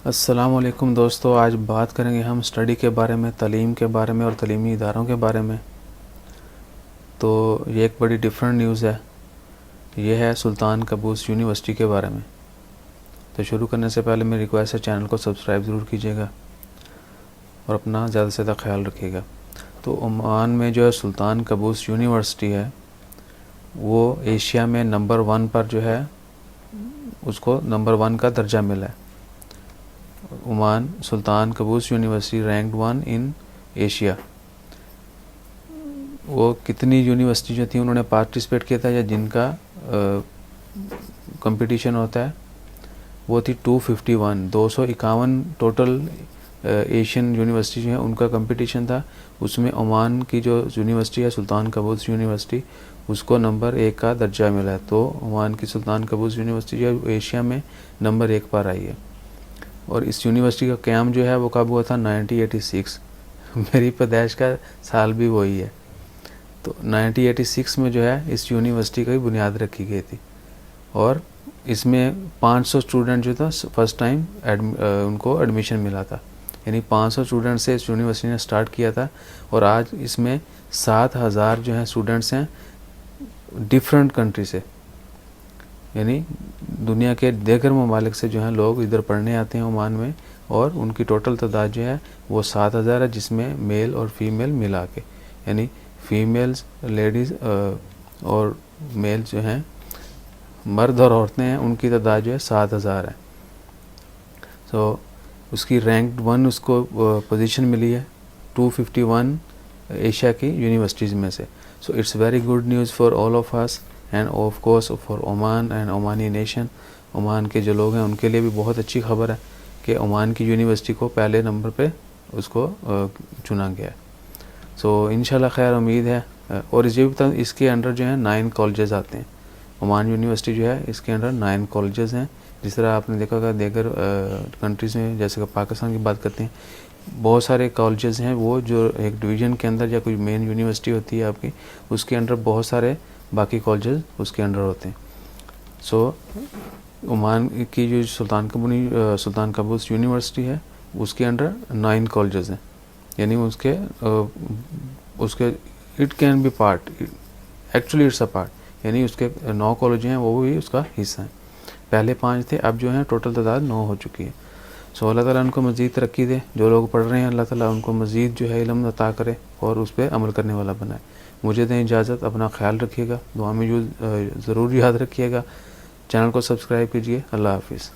अस्सलामुअलैकुम दोस्तों, आज बात करेंगे हम स्टडी के बारे में, तालीम के बारे में और तालीमी इदारों के बारे में। तो ये एक बड़ी डिफरेंट न्यूज़ है। ये है सुल्तान कबूस यूनिवर्सिटी के बारे में। तो शुरू करने से पहले मेरी रिक्वेस्ट है, चैनल को सब्सक्राइब ज़रूर कीजिएगा और अपना ज़्यादा से ज़्यादा ख्याल रखिएगा। तो ओमान में जो है सुल्तान कबूस यूनिवर्सिटी है, वो एशिया में नंबर 1 पर जो है उसको नंबर 1 का दर्जा मिला है। Oman Sultan Qabus university ranked 1 in Asia. वो कितनी यूनिवर्सिटी जो थी उन्होंने पार्टिसिपेट किया था या जिनका कंपटीशन होता है, वो थी 251 251 टोटल एशियन यूनिवर्सिटी जो है उनका कंपटीशन था। उसमें ओमान की जो यूनिवर्सिटी है सुल्तान कबूस यूनिवर्सिटी, उसको नंबर 1 का दर्जा मिला है। तो ओमान की सुल्तान कबूस यूनिवर्सिटी जो है एशिया में नंबर 1 पर आई है। और इस यूनिवर्सिटी का क़याम जो है वो कब हुआ था? 1986। मेरी पैदाइश का साल भी वही है। तो 1986 में जो है इस यूनिवर्सिटी की बुनियाद रखी गई थी और इसमें 500 स्टूडेंट जो था फर्स्ट टाइम उनको एडमिशन मिला था। यानी 500 स्टूडेंट से इस यूनिवर्सिटी ने स्टार्ट किया था और आज इसमें 7000 जो हैं स्टूडेंट्स हैं डिफरेंट कंट्री से, यानी दुनिया के दीगर ममालिक से जो हैं लोग इधर पढ़ने आते हैं ओमान में। और उनकी टोटल तादाद जो है वो 7000 है, जिसमें मेल और फीमेल मिला के, यानी फीमेल्स लेडीज़ और मेल जो हैं मर्द और औरतें हैं, उनकी तादाद जो है 7000 है। तो उसकी रैंक 1 उसको पोजीशन मिली है 251 एशिया की यूनिवर्सिटीज़ में से। So it's very good news for all of us end of course for Oman and Omani nation. Oman के जो लोग हैं उनके लिए भी बहुत अच्छी खबर है कि ओमान की यूनिवर्सिटी को पहले नंबर पे उसको चुना गया है। सो इंशाल्लाह खैर उम्मीद है। और ये भी बता, इसके अंडर जो है 9 कॉलेजेस आते हैं। ओमान यूनिवर्सिटी जो है इसके अंडर 9 कॉलेजेस हैं। जिस तरह आपने देखा होगा दीगर कंट्रीज़ में, जैसे कि पाकिस्तान की बात करते हैं, बहुत सारे कॉलेजेस हैं वो जो एक डिवीज़न के अंदर या कोई मेन यूनिवर्सिटी होती है आपकी, उसके अंडर बहुत सारे बाकी कॉलेजेस उसके अंडर होते हैं। सो ओमान की जो सुल्तान कबूस यूनिवर्सिटी है उसके अंडर 9 कॉलेजेस हैं, यानी उसके it can be part, actually it's a part, यानी उसके 9 कॉलेज हैं वो भी उसका हिस्सा हैं। पहले 5 थे, अब जो हैं टोटल तादाद 9 हो चुकी है। सो अल्लाह ताला उनको मज़ीद तरक्की दे। जो लोग पढ़ रहे हैं अल्लाह ताला उनको मज़ीद जो है इल्म अता करे और उस पर अमल करने वाला बनाए। मुझे दें इजाज़त, अपना ख्याल रखिएगा, दुआ में ज़रूर याद रखिएगा। चैनल को सब्सक्राइब कीजिए। अल्लाह हाफिज़।